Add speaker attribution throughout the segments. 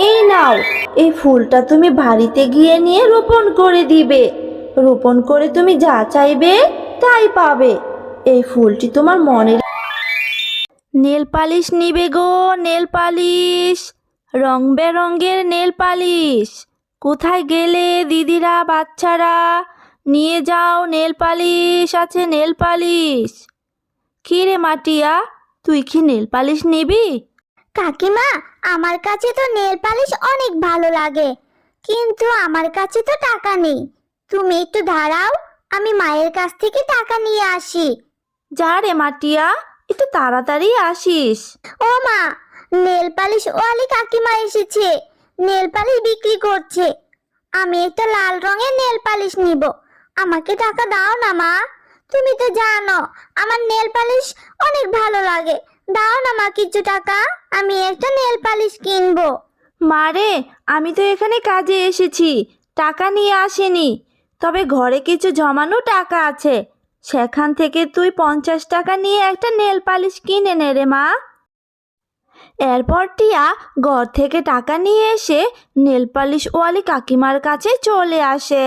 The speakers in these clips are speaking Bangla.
Speaker 1: এই নাও, এই ফুলটা তুমি বাড়িতে গিয়ে নিয়ে রোপণ করে দিবে। রোপণ করে তুমি যা চাইবে তাই পাবে। এই ফুলটি তোমার মনের। নেল পালিশ নিবে গো, নেল পালিশ, রং বেরঙের নেল পালিশ। কোথায় গেলে দিদিরা, বাচ্চারা? নিয়ে যাও, নেল পালিশ আছে, নেল পালিশ। কি রে মাটিয়া, তুই কি নেল পালিশ নিবি?
Speaker 2: কাকিমা, আমার কাছে তো নেল পালিশ অনেক ভালো লাগে, কিন্তু আমার কাছে তো টাকা নেই। তুমি একটু দাঁড়াও, আমি মায়ের কাছ থেকে টাকা নিয়ে আসি।
Speaker 1: যা রে মাটিয়া, একটু তাড়াতাড়ি আসিস।
Speaker 2: ও মা, নেল পালিশ ওয়ালি কাকিমা এসেছে, নেল পালিশ বিক্রি করছে। আমি একটা লাল রঙের নেল পালিশ নিব, আমাকে টাকা দাও না মা। তুমি তো জানো আমার নেল পালিশ অনেক ভালো লাগে। দাও না মা কিছু টাকা, আমি একটা নেল পালিশ কিনবো।
Speaker 1: মারে, আমি তো এখানে কাজে এসেছি, টাকা নিয়ে আসিনি। তবে ঘরে কিছু জমানো টাকা আছে, সেখান থেকে তুই 50 টাকা নিয়ে একটা নেল পালিশ কিনে নে রে মা। এরপর টিয়া ঘর থেকে টাকা নিয়ে এসে নেল পালিশ ওয়ালি কাকিমার কাছে চলে আসে।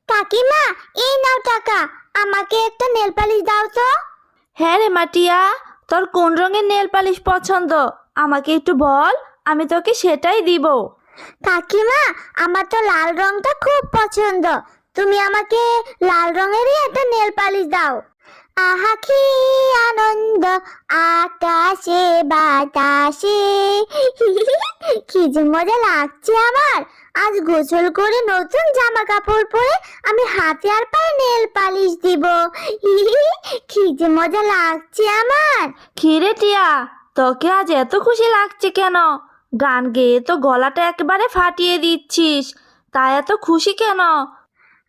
Speaker 2: কাকিমা, এই নাও টাকা, আমাকে একটা নেল পালিশ দাও তো।
Speaker 1: হ্যাঁ রে মাটিয়া, তোর কোন রঙের নেল পালিশ পছন্দ আমাকে একটু বল, আমি তোকে সেটাই দিব।
Speaker 2: কাকিমা, আমার তো লাল রংটা খুব পছন্দ, তুমি আমাকে লাল রঙেরই একটা নেল পালিশ দাও। আহা কি আনন্দ আকাশে বাতাসে, কি যে মজা লাগছে আমার। আজ গোসল করে নতুন জামা কাপড় পরে আমি হাতে আর পায়ে নেল পালিশ দিব। কি যে মজা লাগছে আমার।
Speaker 1: খিরে টিয়া, তোকে আজ এত খুশি লাগছে কেন? গান গেয়ে তো গলাটা একেবারে ফাটিয়ে দিচ্ছিস, তাই এত খুশি কেন?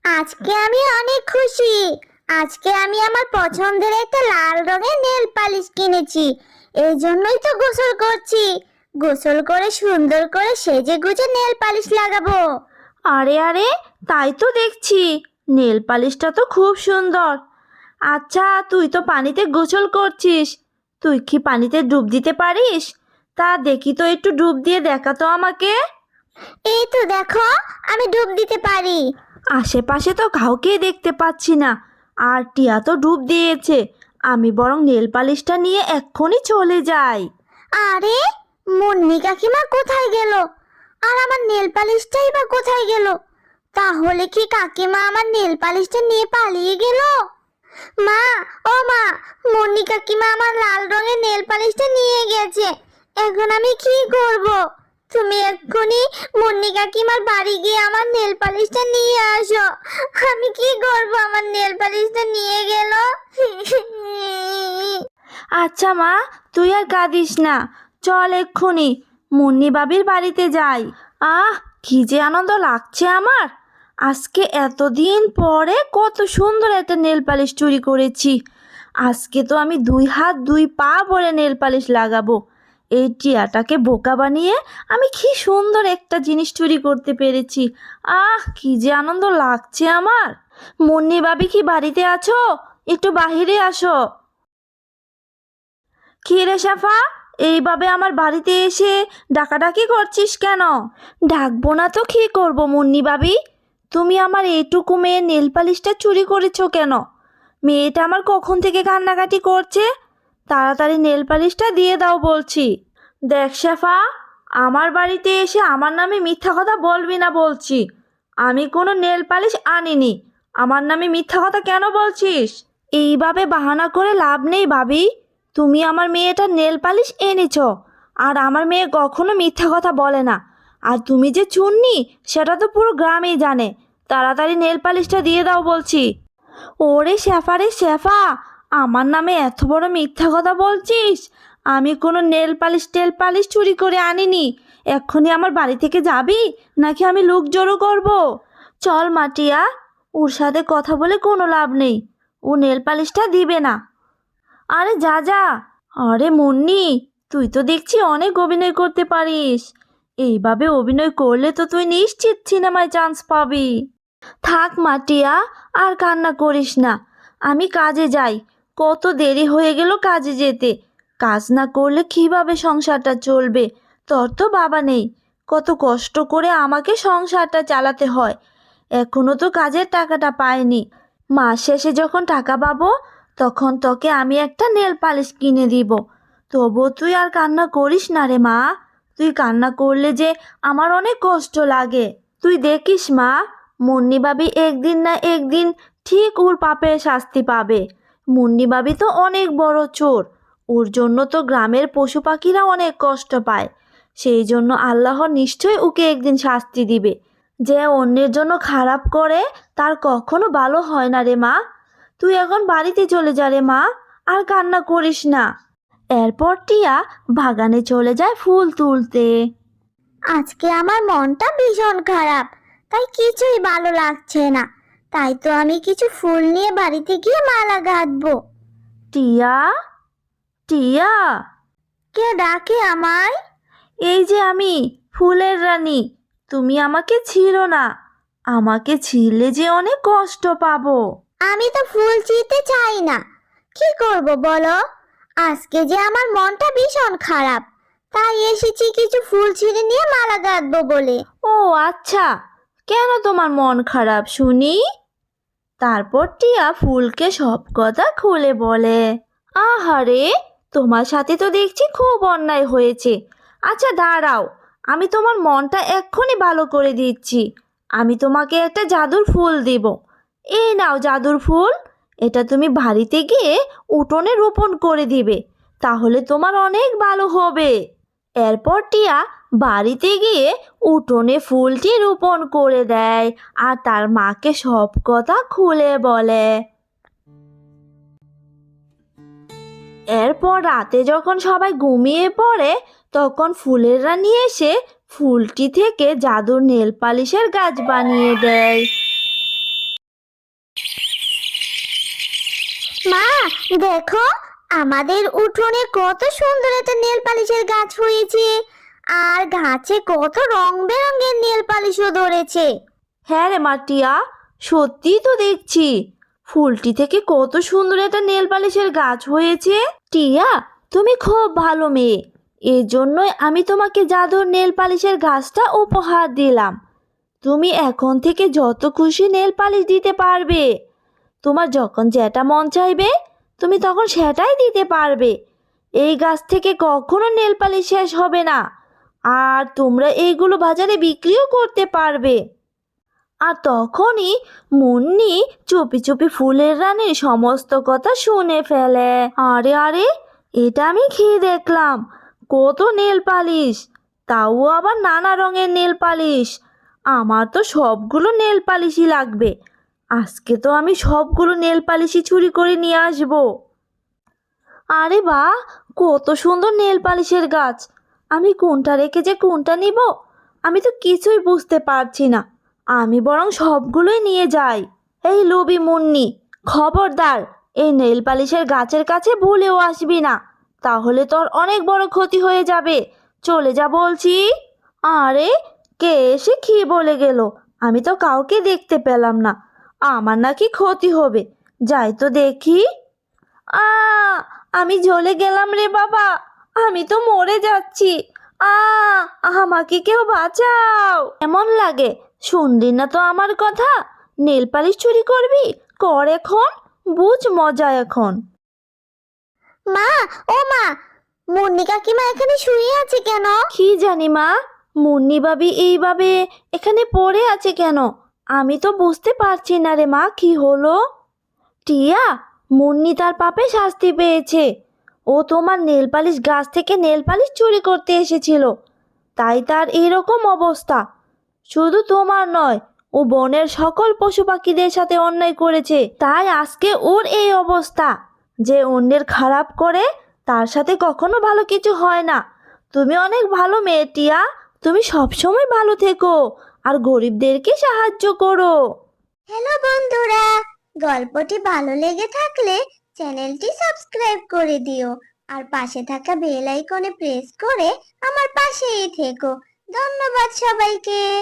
Speaker 2: আজকে আমি অনেক খুশি। আজকে আমি আমার পছন্দের একটা লাল রঙের নেল পালিশ কিনেছি, এই জন্যই তো গোসল করছি। গোসল করে সুন্দর করে সেজে গুজে নেল পালিশ লাগাবো।
Speaker 1: আরে আরে, তাই তো দেখছি, নেল পালিশটা তো খুব সুন্দর। আচ্ছা, তুই তো পানিতে গোসল করছিস, তুই কি পানিতে ডুব দিতে পারিস? তা দেখি তো, একটু ডুব দিয়ে দেখা তো আমাকে।
Speaker 2: এই তো দেখো, আমি ডুব দিতে পারি।
Speaker 1: আশেপাশে তো কাউকেই দেখতে পাচ্ছি না, আর টিয়া তো ডুব দিয়েছে। আমি বরং নেল পালিশটা নিয়ে এক্ষুনি চলে যাই।
Speaker 2: আরে, মুন্নি কাকিমা কোথায় গেল? আর আমার নেল পালিশটাই বা কোথায় গেল? তাহলে কি কাকিমা আমার নেল পালিশটা নিয়ে পালিয়ে গেল? মা, ও মা, মুন্নি কাকিমা আমার লাল রঙের নেল পালিশটা নিয়ে গেছে। এখন আমি কি করব? তুমি এক্ষুনি মুন্নি কাকিমার বাড়ি গিয়ে আমার নেল পালিশটা নিয়ে আসো। আমি কি করব, আমার নেল পালিশটা নিয়ে গেল।
Speaker 1: আচ্ছা মা, তুই আর কাঁদিস না, চল এক্ষুনি মুন্নি বাবির বাড়িতে যাই। আহ, কি যে আনন্দ লাগছে আমার। আজকে এতদিন পরে কত সুন্দর একটা নেল পালিশ চুরি করেছি। আজকে তো আমি 2 হাত 2 পা ভরে নেল পালিশ লাগাবো। এই টিয়াটাকে বোকা বানিয়ে আমি কি সুন্দর একটা জিনিস চুরি করতে পেরেছি। আহ, কি যে আনন্দ লাগছে আমার। মুন্নি বাবি কি বাড়িতে আছো? একটু বাহিরে আসো। কি রে শেফা, এইভাবে আমার বাড়িতে এসে ডাকাডাকি করছিস কেন? ডাকবো না তো কি করব মুন্নি বাবি? তুমি আমার এইটুকু মেয়ের নেল পালিশটা চুরি করেছো কেন? মেয়েটা আমার কখন থেকে কান্নাকাটি করছে, তাড়াতাড়ি নেল পালিশটা দিয়ে দাও বলছি। দেখ শেফা, আমার বাড়িতে এসে আমার নামে মিথ্যা কথা বলবি না বলছি। আমি কোনো নেল পালিশ আনিনি, আমার নামে মিথ্যা কথা কেন বলছিস? এইভাবে বাহানা করে লাভ নেই ভাবি, তুমি আমার মেয়েটার নেল পালিশ এনেছো, আর আমার মেয়ে কখনো মিথ্যা কথা বলে না। আর তুমি যে চুন্নি সেটা তো পুরো গ্রামেই জানে। তাড়াতাড়ি নেল পালিশটা দিয়ে দাও বলছি। ওরে শেফা রে শেফা, আমার নামে এত বড় মিথ্যা কথা বলছিস? আমি কোনো নেল পালিশ টেল পালিশ চুরি করে আনিনি। এক্ষুনি আমার বাড়ি থেকে যাবি, নাকি আমি লোক জড়ো করব? চল মাটিয়া, ওর সাথে কথা বলে কোনো লাভ নেই, ও নেল পালিশটা দিবে না। আরে যা যা। আরে মুন্নি, তুই তো দেখছি অনেক অভিনয় করতে পারিস। এইভাবে অভিনয় করলে তো তুই নিশ্চিত সিনেমায় চান্স পাবি। থাক মাটিয়া, আর কান্না করিস না, আমি কাজে যাই। কত দেরি হয়ে গেল কাজে যেতে। কাজ না করলে কিভাবে সংসারটা চলবে? তোর তো বাবা নেই, কত কষ্ট করে আমাকে সংসারটা চালাতে হয়, এখনো তো কাজের টাকাটা পাইনি। মাস শেষে যখন টাকা পাবো তখন তোকে আমি একটা নেল পালিশ কিনে দিব। তবুও তুই আর কান্না করিস না রে মা। তুই কান্না করলে যে আমার অনেক কষ্ট লাগে। তুই দেখিস মা, মুন্নি ভাবি একদিন না একদিন ঠিক ওর পাপের শাস্তি পাবে। মুন্নি ভাবি তো অনেক বড় চোর, ওর জন্য তো গ্রামের পশু পাখিরা অনেক কষ্ট পায়। সেই জন্য আল্লাহ নিশ্চয়ই ওকে একদিন শাস্তি দিবে। যে অন্যের জন্য খারাপ করে তার কখনো ভালো হয় না রে মা। তুই এখন বাড়িতে চলে যা রে মা, আর কান্না করিস না। এরপর টিয়া বাগানে চলে যায় ফুল তুলতে।
Speaker 2: আজকে আমার মনটা ভীষণ খারাপ, তাই কিছুই ভালো লাগছে না। তাই তো আমি কিছু ফুল নিয়ে বাড়িতে গিয়ে মালা গাঁথবো।
Speaker 1: টিয়া, টিয়া,
Speaker 2: কে ডাকে আমায়?
Speaker 1: এই যে আমি, ফুলের রানী। তুমি আমাকে ছিঁড়ো না, আমাকে ছিঁড়লে যে অনেক কষ্ট পাবো।
Speaker 2: আমি তো ফুল ছিঁড়তে চাই না, কি করব বলো? আজকে যে আমার মনটা ভীষণ খারাপ, তাই এসেছি কিছু ফুল ছিঁড়ে নিয়ে মালা গাঁথবো বলে।
Speaker 1: ও আচ্ছা, কেন তোমার মন খারাপ শুনি? তারপর টিয়া ফুলকে সব কথা খুলে বলে। আহারে, তোমার সাথে তো দেখছি খুব অন্যায় হয়েছে। আচ্ছা দাঁড়াও, আমি তোমার মনটা এক্ষুনি ভালো করে দিচ্ছি। আমি তোমাকে একটা জাদুর ফুল দিব। এই নাও জাদুর ফুল, এটা তুমি বাড়িতে গিয়ে উঠোনে রোপণ করে দিবে, তাহলে তোমার অনেক ভালো হবে। এরপর টিয়া বাড়িতে গিয়ে উঠোনে ফুলটি রোপণ করে দেয় আর তার মাকে সব কথা খুলে বলে। এরপর রাতে যখন সবাই ঘুমিয়ে পড়ে তখন ফুলের রানী এসে ফুলটি থেকে জাদুর নেল পালিশের গাছ বানিয়ে দেয়।
Speaker 2: মা, দেখো আমাদের উঠোনে কত সুন্দর একটা নেল পালিশের গাছ হয়েছে, আর গাছে কত রং বেরঙের নেল পালিশও ধরেছে।
Speaker 1: হ্যাঁ রে মা টিয়া, সত্যিই তো দেখছি ফুলটি থেকে কত সুন্দর একটা নেল পালিশের গাছ হয়েছে। টিয়া, তুমি খুব ভালো মেয়ে, এই জন্যই আমি তোমাকে জাদুর নেল পালিশের গাছটা উপহার দিলাম। তুমি এখন থেকে যত খুশি নেল পালিশ দিতে পারবে। তোমার যখন যেটা মন চাইবে তুমি তখন সেটাই দিতে পারবে। এই গাছ থেকে কখনো নেল পালিশ শেষ হবে না, আর তোমরা এইগুলো বাজারে বিক্রিও করতে পারবে। আর তখনই মুন্নি চুপি চুপি ফুলের রানীর সমস্ত কথা শুনে ফেলে। আরে আরে, এটা আমি খেয়ে দেখলাম কত নেল পালিশ, তাও আবার নানা রঙের নেল পালিশ। আমার তো সবগুলো নেল পালিশই লাগবে। আজকে তো আমি সবগুলো নেল পালিশই চুরি করে নিয়ে আসবো। আরে বাহ, কত সুন্দর নেল পালিশের গাছ! আমি কোনটা রেখে যে কোনটা নিব আমি তো কিছুই বুঝতে পারছি না। আমি বরং সবগুলোই নিয়ে যাই। এই লোভী মুন্নি, খবরদার এই নেল পালিশের গাছের কাছে ভুলেও আসবি না, তাহলে তোর অনেক বড় ক্ষতি হয়ে যাবে। চলে যা বলছি। আরে, কে এসে কি বলে গেল? আমি তো কাউকে দেখতে পেলাম না। আমার নাকি ক্ষতি হবে, যাই তো দেখি। আ আমি জ্বলে গেলাম রে বাবা, আমি তো মরে যাচ্ছি। আ আমাকে কেউ বাঁচাও। এমন লাগে, শুনলি না তো আমার কথা? নেল পালিশ চুরি করবি? কর এখন, বুঝ মজা এখন।
Speaker 2: মা, ও মা, মুন্নি কাকিমা এখানে শুয়ে আছে কেন?
Speaker 1: কি জানি মা, মুন্নি ভাবি এইভাবে এখানে পড়ে আছে কেন? আমি তো বুঝতে পারছি না রে মা, কি হলো? টিয়া, মুন্নি তার পাপে শাস্তি পেয়েছে। ও তোমার নেল পালিশ গাছ থেকে নেল পালিশ চুরি করতে এসেছিল, তাই তার এরকম অবস্থা। শুধু তোমার নয়, ও বনের সকল পশু পাখিদের সাথে অন্যায় করেছে, তাই আজকে ওর এই অবস্থা। যে অন্যের খারাপ করে তার সাথে কখনো ভালো কিছু হয় না। তুমি অনেক ভালো মেয়ে টিয়া, তুমি সবসময় ভালো থেকো আর গরিবদেরকে সাহায্য করো।
Speaker 2: হ্যালো বন্ধুরা, গল্পটি ভালো লেগে থাকলে চ্যানেলটি সাবস্ক্রাইব করে দিও আর পাশে থাকা বেল আইকনে প্রেস করে আমার পাশেই থেকো। ধন্যবাদ সবাইকে।